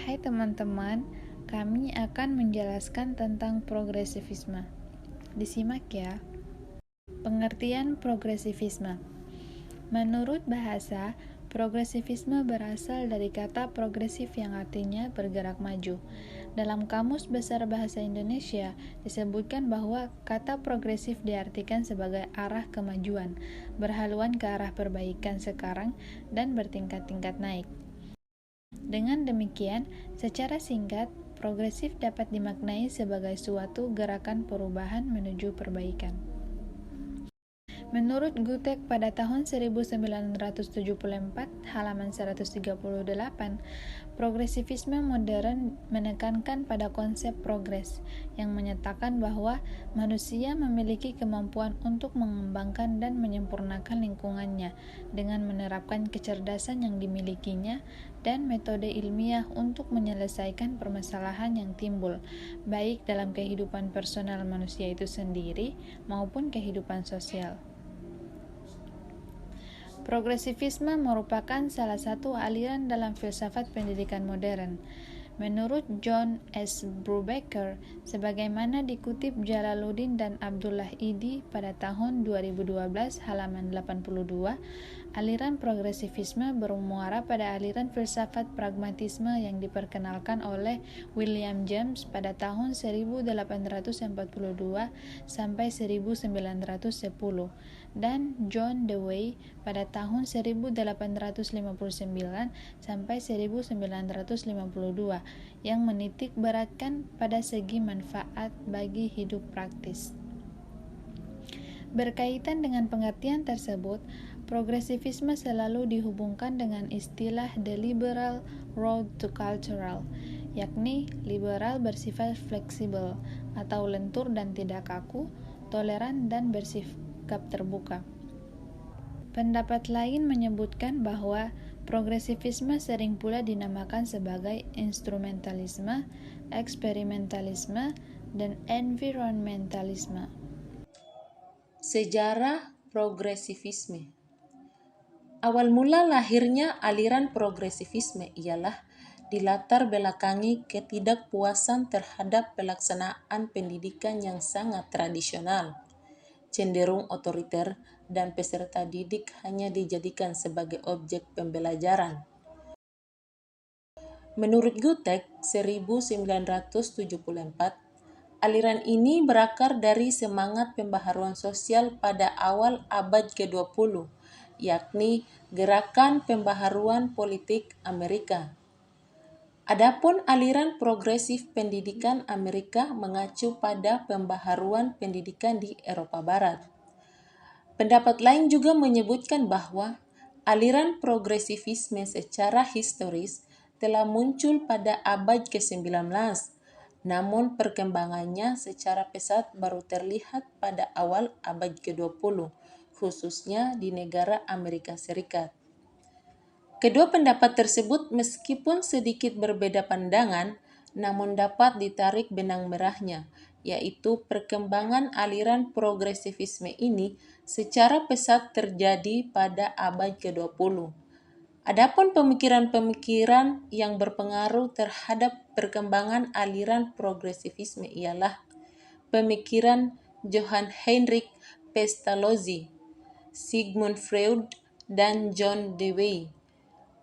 Hai teman-teman, kami akan menjelaskan tentang progresivisme. Disimak ya. Pengertian progresivisme. Menurut bahasa, progresivisme berasal dari kata progresif yang artinya bergerak maju. Dalam Kamus Besar Bahasa Indonesia, disebutkan bahwa kata progresif diartikan sebagai arah kemajuan, berhaluan ke arah perbaikan sekarang, dan bertingkat-tingkat naik. Dengan demikian, secara singkat, progresif dapat dimaknai sebagai suatu gerakan perubahan menuju perbaikan. Menurut Gutek pada tahun 1974, halaman 138, progresivisme modern menekankan pada konsep progres, yang menyatakan bahwa manusia memiliki kemampuan untuk mengembangkan dan menyempurnakan lingkungannya dengan menerapkan kecerdasan yang dimilikinya dan metode ilmiah untuk menyelesaikan permasalahan yang timbul, baik dalam kehidupan personal manusia itu sendiri maupun kehidupan sosial. Progresivisme merupakan salah satu aliran dalam filsafat pendidikan modern. Menurut John S. Brubaker, sebagaimana dikutip Jalaluddin dan Abdullah Idi pada tahun 2012 halaman 82, aliran progresivisme bermuara pada aliran filsafat pragmatisme yang diperkenalkan oleh William James pada tahun 1842 sampai 1910 dan John Dewey pada tahun 1859 sampai 1952 yang menitik beratkan pada segi manfaat bagi hidup praktis. Berkaitan dengan pengertian tersebut, progresivisme selalu dihubungkan dengan istilah The Liberal Road to Cultural, yakni liberal bersifat fleksibel atau lentur dan tidak kaku, toleran dan bersikap terbuka. Pendapat lain menyebutkan bahwa progresivisme sering pula dinamakan sebagai instrumentalisme, eksperimentalisme, dan environmentalisme. Sejarah progresivisme. Awal mula lahirnya aliran progresivisme ialah dilatar belakangi ketidakpuasan terhadap pelaksanaan pendidikan yang sangat tradisional, cenderung otoriter, dan peserta didik hanya dijadikan sebagai objek pembelajaran. Menurut Gutek 1974, aliran ini berakar dari semangat pembaharuan sosial pada awal abad ke-20, yakni Gerakan Pembaharuan Politik Amerika. Adapun aliran progresif pendidikan Amerika mengacu pada pembaharuan pendidikan di Eropa Barat. Pendapat lain juga menyebutkan bahwa aliran progresivisme secara historis telah muncul pada abad ke-19, namun perkembangannya secara pesat baru terlihat pada awal abad ke-20, khususnya di negara Amerika Serikat. Kedua pendapat tersebut meskipun sedikit berbeda pandangan, namun dapat ditarik benang merahnya, yaitu perkembangan aliran progresivisme ini secara pesat terjadi pada abad ke-20. Adapun pemikiran-pemikiran yang berpengaruh terhadap perkembangan aliran progresivisme ialah pemikiran Johann Heinrich Pestalozzi, Sigmund Freud, dan John Dewey.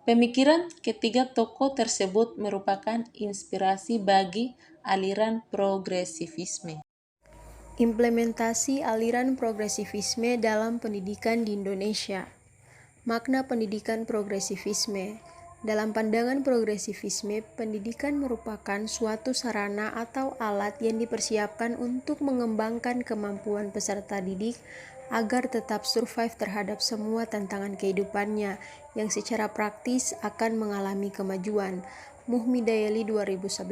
Pemikiran ketiga tokoh tersebut merupakan inspirasi bagi aliran progresivisme. Implementasi aliran progresivisme dalam pendidikan di Indonesia. Makna pendidikan progresivisme. Dalam pandangan progresivisme, pendidikan merupakan suatu sarana atau alat yang dipersiapkan untuk mengembangkan kemampuan peserta didik agar tetap survive terhadap semua tantangan kehidupannya yang secara praktis akan mengalami kemajuan. Muhmi Dayeli 2011.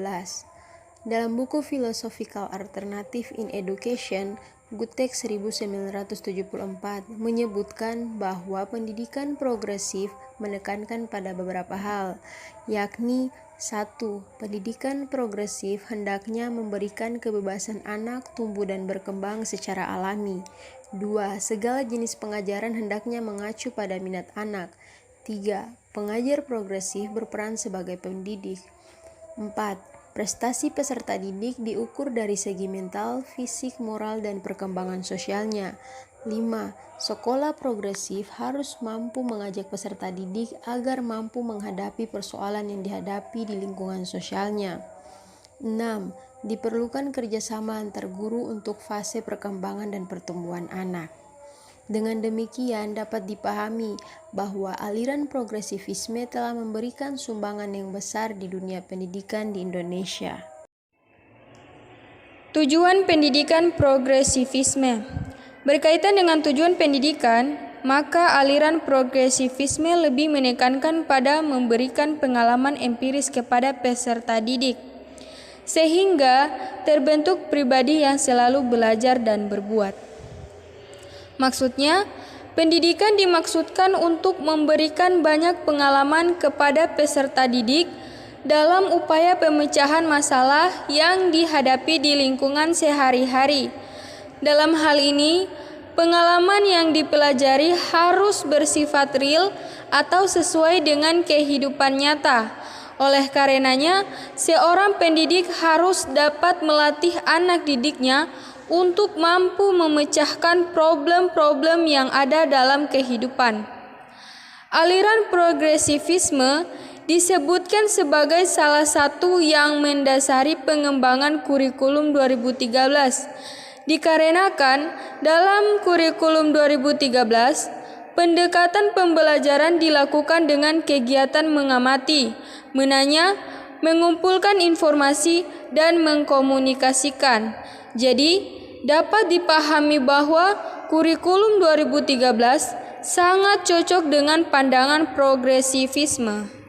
Dalam buku Philosophical Alternative in Education, Gutek 1974 menyebutkan bahwa pendidikan progresif menekankan pada beberapa hal, yakni 1. Pendidikan progresif hendaknya memberikan kebebasan anak tumbuh dan berkembang secara alami. 2. Segala jenis pengajaran hendaknya mengacu pada minat anak. 3. Pengajar progresif berperan sebagai pendidik. 4. Prestasi peserta didik diukur dari segi mental, fisik, moral, dan perkembangan sosialnya. 5. Sekolah progresif harus mampu mengajak peserta didik agar mampu menghadapi persoalan yang dihadapi di lingkungan sosialnya. 6. Diperlukan kerjasama antar guru untuk fase perkembangan dan pertumbuhan anak. Dengan demikian dapat dipahami bahwa aliran progresivisme telah memberikan sumbangan yang besar di dunia pendidikan di Indonesia. Tujuan pendidikan progresivisme. Berkaitan dengan tujuan pendidikan, maka aliran progresivisme lebih menekankan pada memberikan pengalaman empiris kepada peserta didik, sehingga terbentuk pribadi yang selalu belajar dan berbuat. Maksudnya, pendidikan dimaksudkan untuk memberikan banyak pengalaman kepada peserta didik dalam upaya pemecahan masalah yang dihadapi di lingkungan sehari-hari. Dalam hal ini, pengalaman yang dipelajari harus bersifat real atau sesuai dengan kehidupan nyata. Oleh karenanya, seorang pendidik harus dapat melatih anak didiknya untuk mampu memecahkan problem-problem yang ada dalam kehidupan. Aliran progresivisme disebutkan sebagai salah satu yang mendasari pengembangan kurikulum 2013. Dikarenakan dalam kurikulum 2013, pendekatan pembelajaran dilakukan dengan kegiatan mengamati, menanya, mengumpulkan informasi, dan mengkomunikasikan. Jadi, dapat dipahami bahwa kurikulum 2013 sangat cocok dengan pandangan progresivisme.